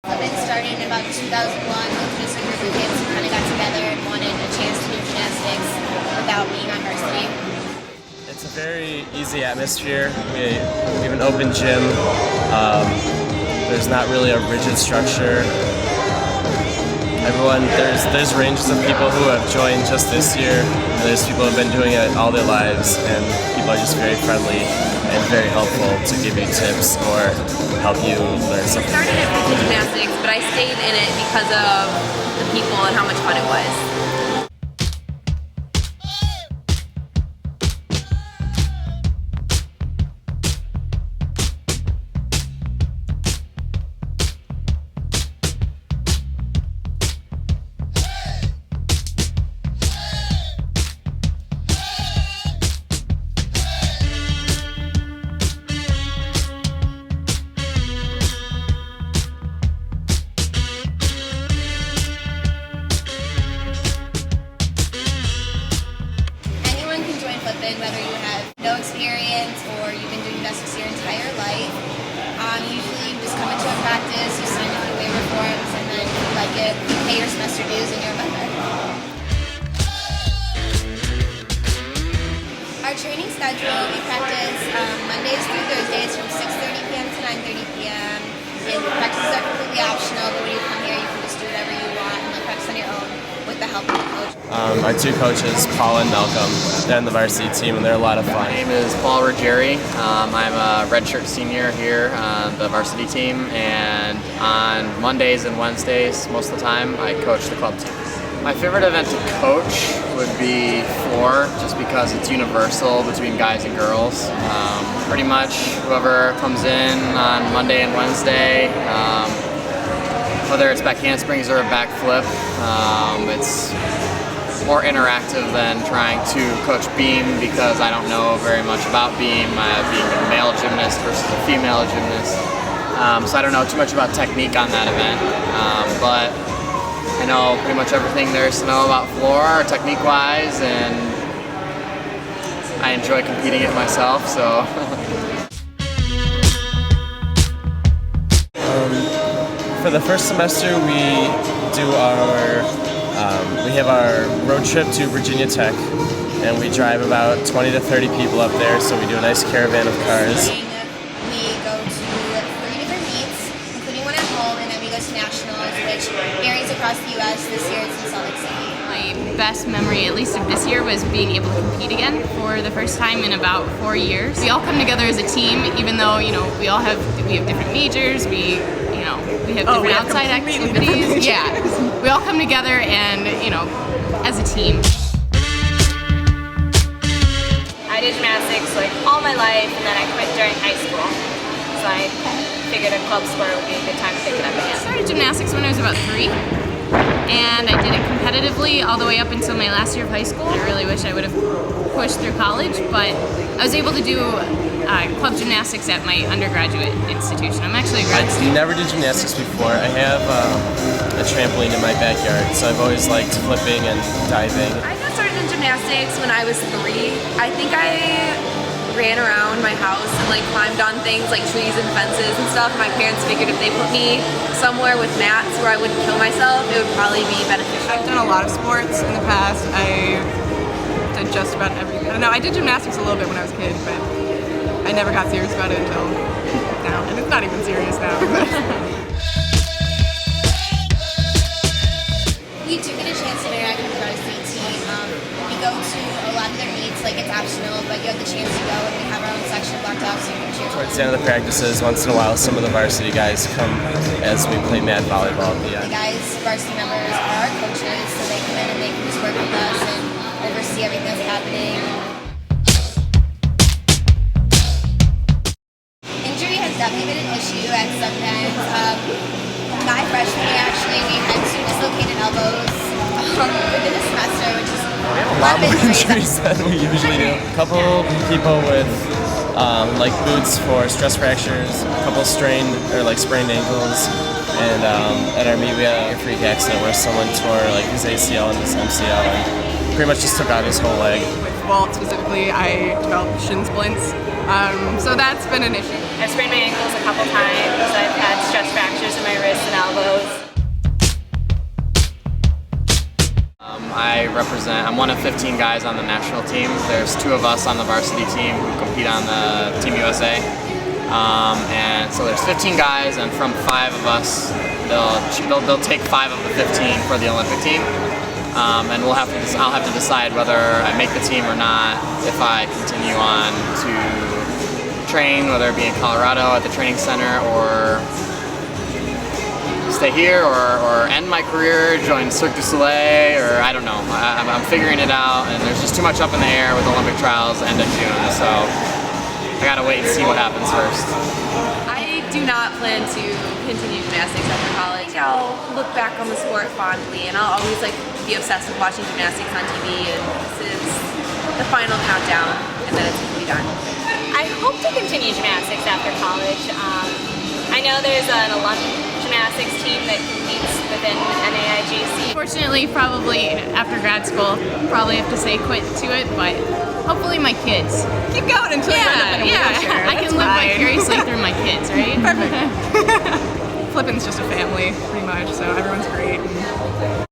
Flippin started in about 2001 with just a group of kids who kind of got together and wanted a chance to do gymnastics without being on varsity. It's a very easy atmosphere. We have an open gym. There's not really a rigid structure. There's ranges of people who have joined just this year. There's people who have been doing it all their lives, and people are just very friendly and very helpful to give you tips or help you learn something. I started at Flippin Gymnastics, but I stayed in it because of the people and how much fun it was. Whether you have no experience or you've been doing gymnastics your entire life. Usually you just come into a practice, you sign a few waiver forms, and then if you like it, you pay your semester dues and you're a member. Our training schedule, we practice Mondays through Thursdays from 6:30 p.m. to 9:30 p.m. And practices are completely optional, but when you come here, you can just do whatever you want and then practice on your own with the help of the coach. Our two coaches, Paul and Malcolm, they're on the varsity team and they're a lot of fun. My name is Paul Ruggieri. I'm a redshirt senior here on the varsity team, and on Mondays and Wednesdays, most of the time, I coach the club team. My favorite event to coach would be floor, just because it's universal between guys and girls. Pretty much whoever comes in on Monday and Wednesday, whether it's back handsprings or a back flip, it's more interactive than trying to coach beam, because I don't know very much about being a male gymnast versus a female gymnast. So I don't know too much about technique on that event, but I know pretty much everything there is to know about floor, technique-wise, and I enjoy competing it myself, so. For the first semester, we have our road trip to Virginia Tech, and we drive about 20 to 30 people up there, so we do a nice caravan of cars. We go to 3 different meets, including one at home, and then we go to nationals, which varies across the U.S. This year it's in Salt Lake City. My best memory, at least of this year, was being able to compete again for the first time in about 4 years. We all come together as a team, even though we have different majors. We have different outside activities. Yeah, we all come together and as a team. I did gymnastics like all my life, and then I quit during high school. So I figured a club sport would be a good time to pick it up again. I started gymnastics when I was about 3. And I did it competitively all the way up until my last year of high school. I really wish I would have pushed through college, but I was able to do club gymnastics at my undergraduate institution. I'm actually a grad student. I never did gymnastics before. I have a trampoline in my backyard, so I've always liked flipping and diving. I got started in gymnastics when I was 3. I think I ran around my house and climbed on things like trees and fences and stuff. My parents figured if they put me somewhere with mats where I wouldn't kill myself, it would probably be beneficial. I've done a lot of sports in the past. I did just about everything. No, I did gymnastics a little bit when I was a kid, but I never got serious about it until now. And it's not even serious now. We do get a chance to interact with the varsity team. We go to a lot of their meets, it's optional, but you have the chance to go, and we have our own section blocked off so you can cheer. Towards the end of the practices, once in a while, some of the varsity guys come as we play mat volleyball. The guys, varsity members, are our coaches, so they come in and they can just work with us and oversee everything that's happening. Injury has definitely been an issue at some times. My freshman year, actually, we had 2 dislocated elbows within a semester, which is We have a lot more injuries than we usually do. A couple people with boots for stress fractures, a couple sprained ankles, and at our meet we had a freak accident where someone tore his ACL and his MCL and pretty much just took out his whole leg. With vault specifically, I developed shin splints, so that's been an issue. I've sprained my ankles a couple times. I've had stress fractures in my wrists and elbows. I'm one of 15 guys on the national team. There's 2 of us on the varsity team who compete on the Team USA. And so there's 15 guys, and from 5 of us, they'll take 5 of the 15 for the Olympic team. And I'll have to decide whether I make the team or not if I continue on to train, whether it be in Colorado at the training center or stay here or end my career, join Cirque du Soleil, or I don't know. I'm figuring it out, and there's just too much up in the air with Olympic trials end of June, so I gotta wait and see what happens first. I do not plan to continue gymnastics after college. I'll look back on the sport fondly, and I'll always be obsessed with watching gymnastics on TV, and this is the final countdown, and then it's gonna be done. I hope to continue gymnastics after college. I know there's an alum gymnastics team that competes within NAIGC. Fortunately, probably after grad school, probably have to say quit to it, but hopefully my kids. Keep going until you end up in a wheelchair. I can live vicariously through my kids, right? Perfect. Flippin's just a family, pretty much, so everyone's great.